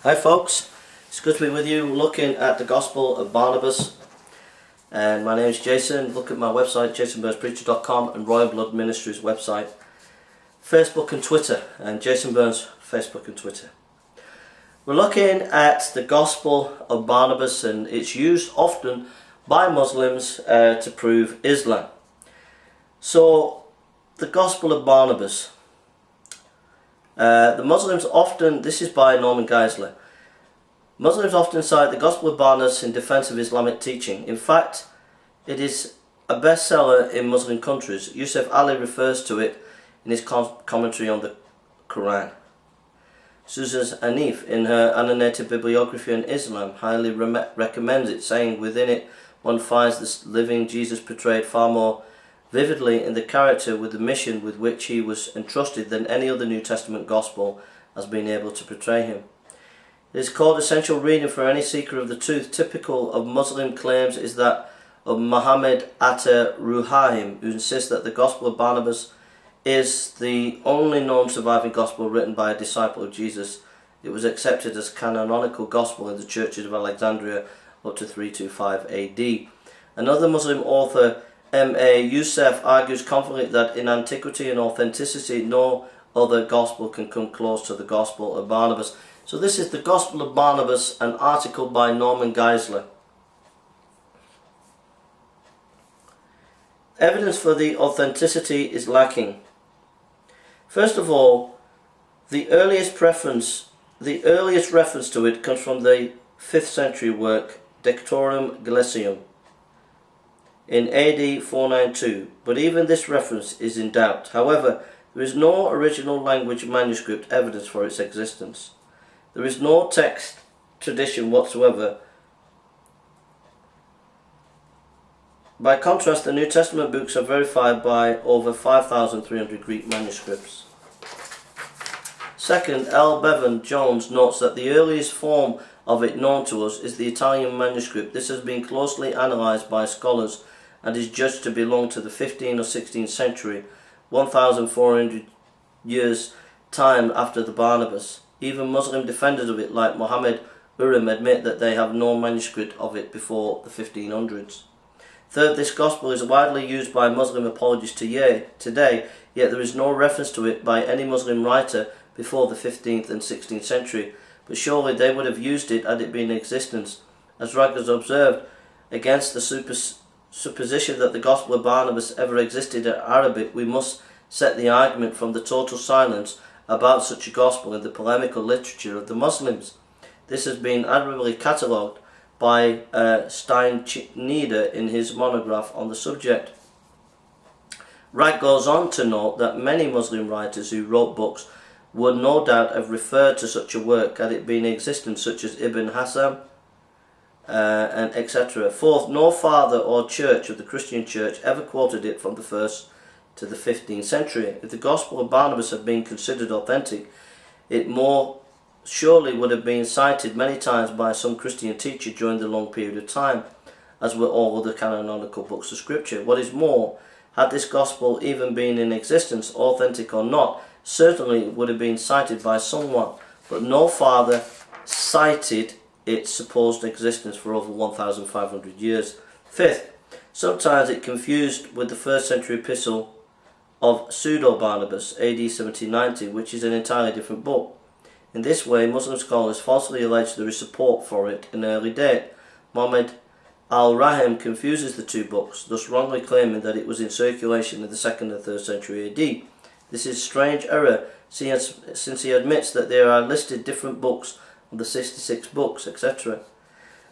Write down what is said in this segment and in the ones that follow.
Hi folks, it's good to be with you looking at the Gospel of Barnabas, and my name is Jason. Look at my website jasonburnspreacher.com and Royal Blood Ministries website, Facebook and Twitter, and Jason Burns Facebook and Twitter. We're looking at the Gospel of Barnabas, and it's used often by Muslims to prove Islam. So the Gospel of Barnabas, the Muslims often, this is by Norman Geisler, Muslims often cite the Gospel of Barnabas in defense of Islamic teaching. In fact, it is a bestseller in Muslim countries. Yusuf Ali refers to it in his commentary on the Quran. Susan Anif, in her annotated bibliography on Islam, highly recommends it, saying within it one finds the living Jesus portrayed far more vividly in the character with the mission with which he was entrusted than any other New Testament Gospel has been able to portray him. It is called essential reading for any seeker of the truth. Typical of Muslim claims is that of Muhammad Atta Ruhaim, who insists that the Gospel of Barnabas is the only known surviving Gospel written by a disciple of Jesus. It was accepted as canonical Gospel in the churches of Alexandria up to 325 AD. Another Muslim author, M.A. Youssef, argues confidently that in antiquity and authenticity no other Gospel can come close to the Gospel of Barnabas. So this is the Gospel of Barnabas, an article by Norman Geisler. Evidence for the authenticity is lacking. First of all, the earliest reference to it comes from the 5th century work Dectorum Gelasium in AD 492, but even this reference is in doubt. However, there is no original language manuscript evidence for its existence. There is no text tradition whatsoever. By contrast, the New Testament books are verified by over 5,300 Greek manuscripts. Second, L. Bevan Jones notes that the earliest form of it known to us is the Italian manuscript. This has been closely analysed by scholars and is judged to belong to the 15th or 16th century, 1,400 years time after the Barnabas. Even Muslim defenders of it like Muhammad Urim admit that they have no manuscript of it before the 1500s. Third, this gospel is widely used by Muslim apologists today, yet there is no reference to it by any Muslim writer before the 15th and 16th century, but surely they would have used it had it been in existence. As Rogers observed, against the supposition that the Gospel of Barnabas ever existed in Arabic, we must set the argument from the total silence about such a gospel in the polemical literature of the Muslims. This has been admirably catalogued by Steinschneider in his monograph on the subject. Wright goes on to note that many Muslim writers who wrote books would no doubt have referred to such a work had it been in existence, such as Ibn Hassam, and etc. Fourth, no father or church of the Christian church ever quoted it from the 1st to the 15th century. If the Gospel of Barnabas had been considered authentic, it more surely would have been cited many times by some Christian teacher during the long period of time, as were all other canonical books of Scripture. What is more, had this Gospel even been in existence, authentic or not, certainly it would have been cited by someone, but no father cited its supposed existence for over 1,500 years. Fifth, sometimes it confused with the 1st century epistle of Pseudo-Barnabas, AD 1790, which is an entirely different book. In this way, Muslim scholars falsely allege there is support for it in an early date. Muhammad al-Rahim confuses the two books, thus wrongly claiming that it was in circulation in the 2nd and 3rd century AD. This is strange error, since he admits that there are listed different books of the 66 books, etc.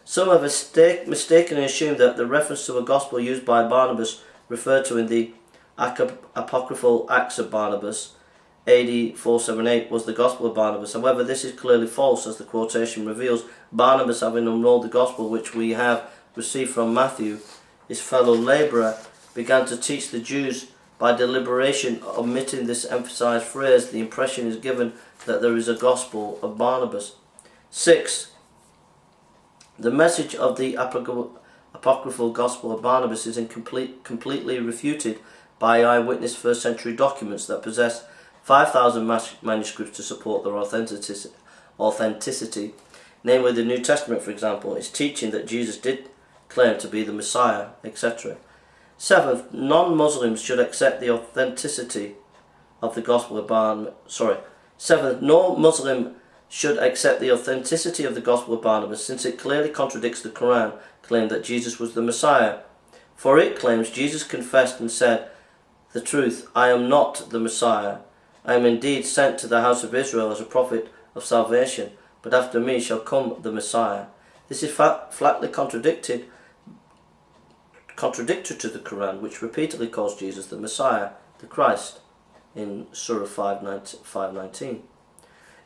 Some have mistakenly assumed that the reference to a gospel used by Barnabas referred to in the apocryphal Acts of Barnabas, AD 478, was the Gospel of Barnabas. However, this is clearly false, as the quotation reveals. Barnabas, having unrolled the Gospel which we have received from Matthew, his fellow labourer, began to teach the Jews. By deliberation, omitting this emphasized phrase, the impression is given that there is a Gospel of Barnabas. 6. The message of the apocryphal Gospel of Barnabas is completely refuted by eyewitness 1st century documents that possess 5,000 manuscripts to support their authenticity. Namely, the New Testament, for example, is teaching that Jesus did claim to be the Messiah, etc. Seventh, non-Muslims should accept the authenticity of the Gospel of Barnabas. Seventh, no Muslim should accept the authenticity of the Gospel of Barnabas, since it clearly contradicts the Quran claim that Jesus was the Messiah. For it claims Jesus confessed and said the truth, I am not the Messiah. I am indeed sent to the house of Israel as a prophet of salvation, but after me shall come the Messiah. This is flatly contradictory to the Quran, which repeatedly calls Jesus the Messiah, the Christ, in Surah 5:19.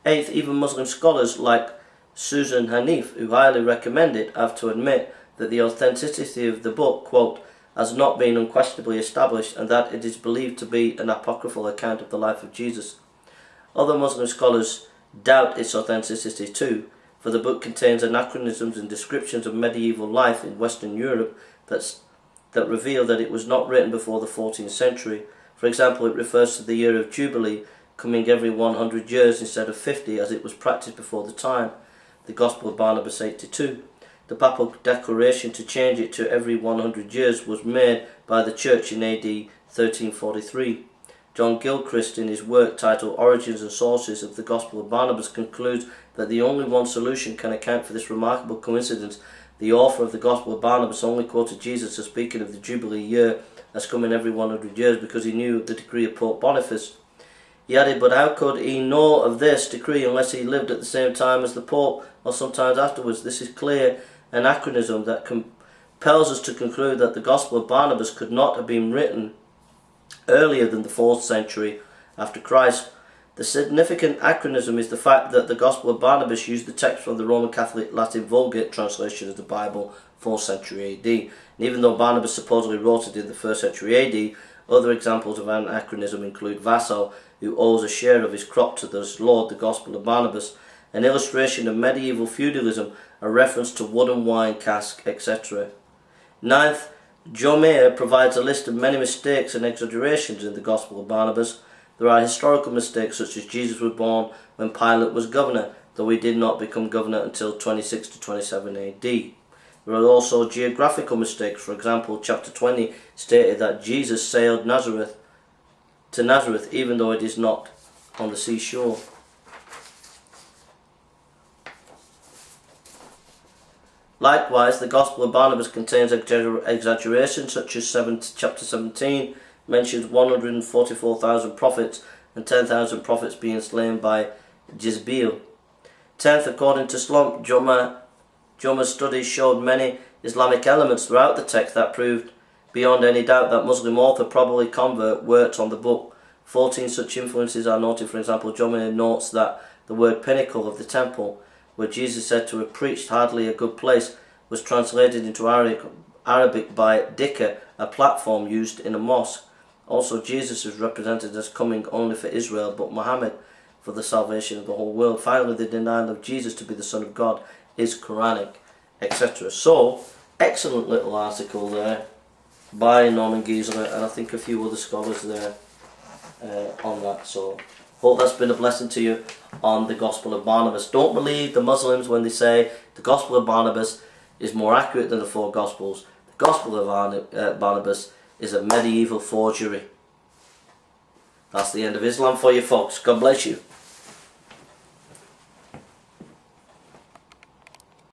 Eighth, even Muslim scholars like Susan Hanif, who highly recommend it, have to admit that the authenticity of the book, quote, has not been unquestionably established, and that it is believed to be an apocryphal account of the life of Jesus. Other Muslim scholars doubt its authenticity too, for the book contains anachronisms and descriptions of medieval life in Western Europe that reveal that it was not written before the 14th century. For example, it refers to the year of Jubilee coming every 100 years instead of 50, as it was practiced before the time. The Gospel of Barnabas 82. The papal declaration to change it to every 100 years was made by the Church in AD 1343. John Gilchrist, in his work titled Origins and Sources of the Gospel of Barnabas, concludes that the only one solution can account for this remarkable coincidence. The author of the Gospel of Barnabas only quoted Jesus as speaking of the Jubilee year as coming every 100 years because he knew the decree of Pope Boniface. He added, but how could he know of this decree unless he lived at the same time as the Pope or sometimes afterwards? This is clear anachronism that compels us to conclude that the Gospel of Barnabas could not have been written earlier than the 4th century after Christ. The significant anachronism is the fact that the Gospel of Barnabas used the text from the Roman Catholic Latin Vulgate translation of the Bible, 4th century AD. And even though Barnabas supposedly wrote it in the 1st century AD, other examples of anachronism include Vassal, who owes a share of his crop to the Lord, the Gospel of Barnabas, an illustration of medieval feudalism, a reference to wooden wine cask, etc. Ninth, Jomeir provides a list of many mistakes and exaggerations in the Gospel of Barnabas. There are historical mistakes such as Jesus was born when Pilate was governor, though he did not become governor until 26 to 27 AD. There are also geographical mistakes. For example, chapter 20 stated that Jesus sailed to Nazareth even though it is not on the seashore. Likewise, the Gospel of Barnabas contains exaggerations such as chapter 17 mentions 144,000 prophets and 10,000 prophets being slain by Jezebel. 10th, according to Slump, Joma's studies showed many Islamic elements throughout the text that proved beyond any doubt that Muslim author, probably convert, worked on the book. 14 such influences are noted. For example, Joma notes that the word pinnacle of the temple, where Jesus said to have preached hardly a good place, was translated into Arabic by Dikka, a platform used in a mosque. Also, Jesus is represented as coming only for Israel, but Muhammad for the salvation of the whole world. Finally, the denial of Jesus to be the Son of God is Quranic, etc. So, excellent little article there by Norman Geisler, and I think a few other scholars there on that. So, hope that's been a blessing to you on the Gospel of Barnabas. Don't believe the Muslims when they say the Gospel of Barnabas is more accurate than the 4 Gospels. The Gospel of Barnabas is a medieval forgery. That's the end of Islam for you folks. God bless you.